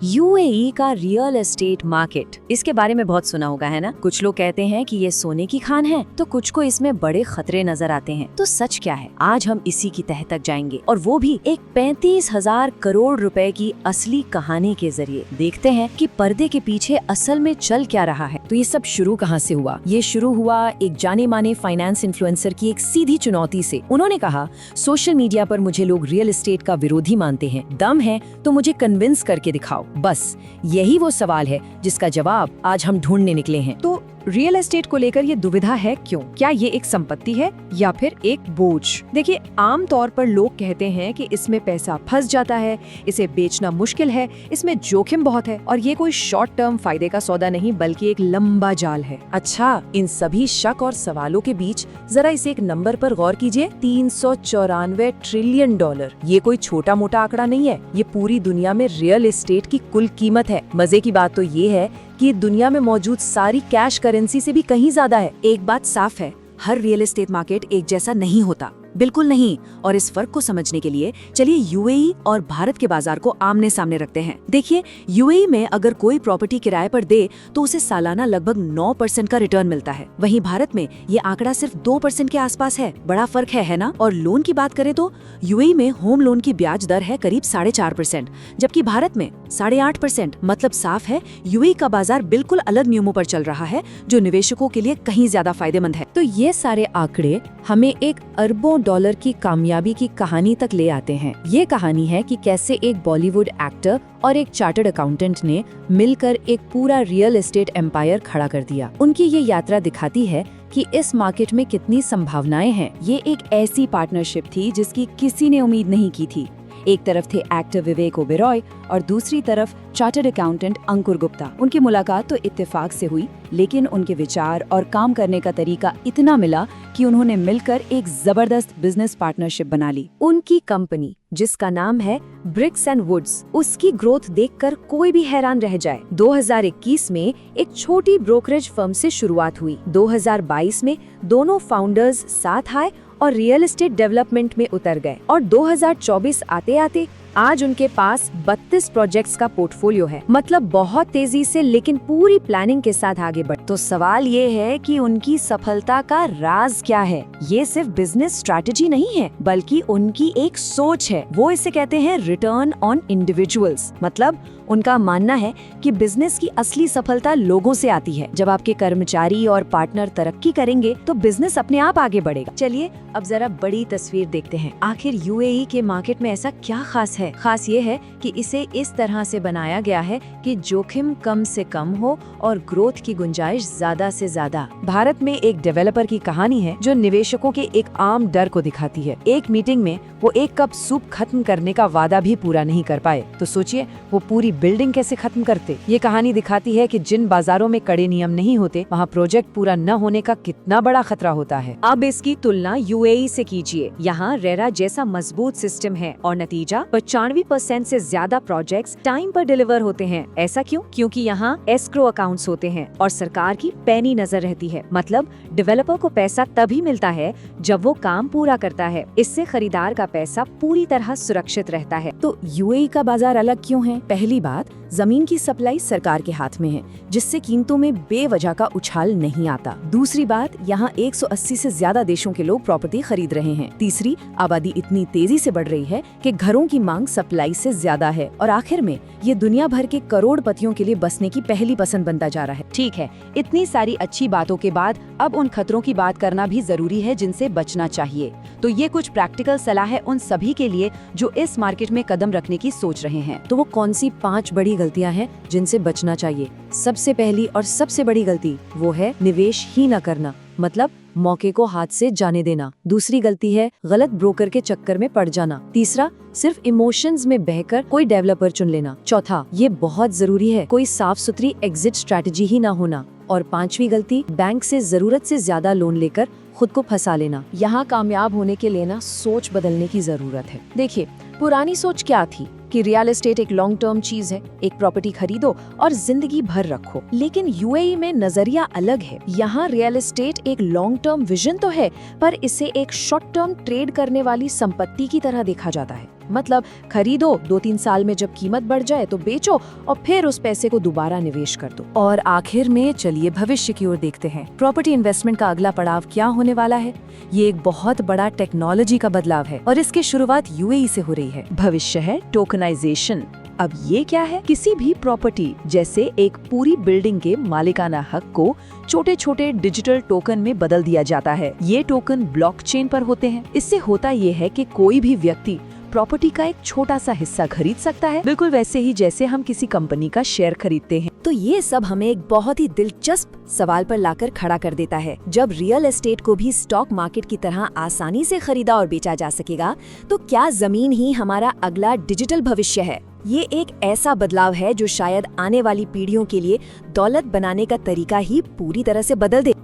UAE का real estate market, इसके बारे में बहुत सुना होगा है ना। कुछ लोग कहते हैं कि ये सोने की खान है, तो कुछ को इसमें बड़े खतरे नजर आते हैं। तो सच क्या है, आज हम इसी की तह तक जाएंगे, और वो भी एक 35,000 करोड़ रुपए की असली कहानी के जरिए। देखते हैं कि पर्दे के पीछे असल में चल क्या रहा है। तो ये सब शुरू कहाँ से हुआ? ये शुरू हुआ एक जाने माने फाइनेंस इन्फ्लुएंसर की एक सीधी चुनौती से। उन्होंने कहा, सोशल मीडिया पर मुझे लोग रियल एस्टेट का विरोधी मानते हैं, दम है तो मुझे कन्विंस करके दिखाओ। बस यही वो सवाल है जिसका जवाब आज हम ढूंढने निकले हैं। तो रियल एस्टेट को लेकर ये दुविधा है क्यों? क्या ये एक संपत्ति है या फिर एक बोझ? देखिए, आम तौर पर लोग कहते हैं कि इसमें पैसा फंस जाता है, इसे बेचना मुश्किल है, इसमें जोखिम बहुत है और ये कोई शॉर्ट टर्म फायदे का सौदा नहीं बल्कि एक लंबा जाल है। अच्छा, इन सभी शक और सवालों के बीच जरा इसे एक नंबर पर गौर कीजिए। 394 ट्रिलियन डॉलर। ये कोई छोटा मोटा आंकड़ा नहीं है, ये पूरी दुनिया में रियल एस्टेट की कुल कीमत है। मजे की बात तो ये है कि दुनिया में मौजूद सारी कैश करेंसी से भी कहीं ज्यादा है। एक बात साफ है, हर रियल एस्टेट मार्केट एक जैसा नहीं होता, बिल्कुल नहीं। और इस फर्क को समझने के लिए चलिए यूएई और भारत के बाजार को आमने सामने रखते हैं। देखिए, यूएई में अगर कोई प्रॉपर्टी किराए पर दे तो उसे सालाना लगभग 9% का रिटर्न मिलता है। वहीं भारत में ये आंकड़ा सिर्फ 2% के आसपास है। बड़ा फर्क है ना? और लोन की बात करें तो यूएई में होम लोन की ब्याज दर है करीब 4.5%, जबकि भारत में 8.5%। मतलब साफ है, यूएई का बाजार बिल्कुल अलग नियमों पर चल रहा है, जो निवेशकों के लिए कहीं ज्यादा फायदेमंद है। तो ये सारे आंकड़े हमें एक अरबों डॉलर की कामयाबी की कहानी तक ले आते हैं। ये कहानी है कि कैसे एक बॉलीवुड एक्टर और एक चार्टर्ड अकाउंटेंट ने मिलकर एक पूरा रियल एस्टेट एम्पायर खड़ा कर दिया। उनकी ये यात्रा दिखाती है कि इस मार्केट में कितनी संभावनाएं हैं। ये एक ऐसी पार्टनरशिप थी जिसकी किसी ने उम्मीद नहीं की थी। एक तरफ थे एक्टर विवेक ओबेरॉय और दूसरी तरफ चार्टर्ड अकाउंटेंट अंकुर गुप्ता। उनकी मुलाकात तो इत्तेफाक से हुई, लेकिन उनके विचार और काम करने का तरीका इतना मिला कि उन्होंने मिलकर एक जबरदस्त बिजनेस पार्टनरशिप बना ली। उनकी कंपनी, जिसका नाम है ब्रिक्स एंड वुड्स, उसकी ग्रोथ देखकर कोई भी हैरान रह जाए। 2021 में एक छोटी ब्रोकरेज फर्म से शुरुआत हुई। 2022 में दोनों फाउंडर्स साथ आए और रियल एस्टेट डेवलपमेंट में उतर गए, और 2024 आते आते आज उनके पास 32 प्रोजेक्ट्स का पोर्टफोलियो है। मतलब बहुत तेजी से, लेकिन पूरी प्लानिंग के साथ आगे बढ़। तो सवाल ये है कि उनकी सफलता का राज क्या है? ये सिर्फ बिजनेस स्ट्रैटेजी नहीं है, बल्कि उनकी एक सोच है। वो इसे कहते हैं रिटर्न ऑन इंडिविजुअल्स। मतलब उनका मानना है कि बिजनेस की असली सफलता लोगों से आती है। जब आपके कर्मचारी और पार्टनर तरक्की करेंगे तो बिजनेस अपने आप आगे बढ़ेगा। चलिए अब जरा बड़ी तस्वीर देखते हैं। आखिर यूएई के मार्केट में ऐसा क्या खास है? खास ये है कि इसे इस तरह से बनाया गया है कि जोखिम कम से कम हो और ग्रोथ की गुंजाइश ज्यादा से ज्यादा। भारत में एक डेवलपर की कहानी है जो निवेशकों के एक आम डर को दिखाती है। एक मीटिंग में वो एक कप सूप खत्म करने का वादा भी पूरा नहीं कर पाए, तो सोचिए वो पूरी बिल्डिंग कैसे खत्म करते। ये कहानी दिखाती है कि जिन बाजारों में कड़े नियम नहीं होते, वहाँ प्रोजेक्ट पूरा न होने का कितना बड़ा खतरा होता है। अब इसकी तुलना यूएई से कीजिए। यहाँ रेरा जैसा मजबूत सिस्टम है और नतीजा 95% से ज्यादा प्रोजेक्ट्स टाइम पर डिलीवर होते हैं। ऐसा क्यों? क्योंकि यहाँ एस्क्रो अकाउंट्स होते हैं और सरकार की पैनी नजर रहती है। मतलब डेवलपर को पैसा तभी मिलता है जब वो काम पूरा करता है। इससे खरीदार का पैसा पूरी तरह सुरक्षित रहता है। तो यूएई का बाजार अलग क्यों है? पहली बात, जमीन की सप्लाई सरकार के हाथ में है, जिससे कीमतों में बेवजह का उछाल नहीं आता। दूसरी बात, यहाँ 180 से ज्यादा देशों के लोग प्रॉपर्टी खरीद रहे हैं। तीसरी, आबादी इतनी तेजी से बढ़ रही है कि घरों की मांग सप्लाई से ज्यादा है। और आखिर में ये दुनिया भर के करोड़पतियों के लिए बसने की पहली पसंद बनता जा रहा है। ठीक है, इतनी सारी अच्छी बातों के बाद अब उन खतरों की बात करना भी जरूरी है जिनसे बचना चाहिए। तो ये कुछ प्रैक्टिकल सलाह है उन सभी के लिए जो इस मार्केट में कदम रखने की सोच रहे हैं। तो वो कौन सी 5 बड़ी गलतियां हैं जिनसे बचना चाहिए? सबसे पहली और सबसे बड़ी गलती वो है निवेश ही न करना, मतलब मौके को हाथ से जाने देना। दूसरी गलती है गलत ब्रोकर के चक्कर में पड़ जाना। तीसरा, सिर्फ इमोशंस में बहकर कोई डेवलपर चुन लेना। चौथा, ये बहुत जरूरी है, कोई साफ सुथरी एग्जिट स्ट्रैटेजी ही ना होना। और पांचवी गलती, बैंक से जरूरत से ज्यादा लोन लेकर खुद को फंसा लेना। यहाँ कामयाब होने के लिए ना सोच बदलने की जरूरत है। देखिए, पुरानी सोच क्या थी कि रियल एस्टेट एक लॉन्ग टर्म चीज है, एक प्रॉपर्टी खरीदो और जिंदगी भर रखो। लेकिन यूएई में नजरिया अलग है। यहाँ रियल एस्टेट एक लॉन्ग टर्म विजन तो है, पर इसे एक शॉर्ट टर्म ट्रेड करने वाली संपत्ति की तरह देखा जाता है। मतलब खरीदो, 2-3 साल में जब कीमत बढ़ जाए तो बेचो और फिर उस पैसे को दोबारा निवेश कर दो। और आखिर में चलिए भविष्य की ओर देखते हैं। प्रॉपर्टी इन्वेस्टमेंट का अगला पड़ाव क्या होने वाला है? ये एक बहुत बड़ा टेक्नोलॉजी का बदलाव है और इसकी शुरुआत यूएई से हो रही है। भविष्य है टोकनाइजेशन। अब ये क्या है? किसी भी प्रॉपर्टी जैसे एक पूरी बिल्डिंग के मालिकाना हक को छोटे छोटे डिजिटल टोकन में बदल दिया जाता है। ये टोकन ब्लॉकचेन पर होते हैं। इससे होता ये है कि कोई भी व्यक्ति प्रॉपर्टी का एक छोटा सा हिस्सा खरीद सकता है, बिल्कुल वैसे ही जैसे हम किसी कंपनी का शेयर खरीदते हैं। तो ये सब हमें एक बहुत ही दिलचस्प सवाल पर लाकर खड़ा कर देता है। जब रियल एस्टेट को भी स्टॉक मार्केट की तरह आसानी से खरीदा और बेचा जा सकेगा, तो क्या जमीन ही हमारा अगला डिजिटल भविष्य है? ये एक ऐसा बदलाव है जो शायद आने वाली पीढ़ियों के लिए दौलत बनाने का तरीका ही पूरी तरह से बदल दे।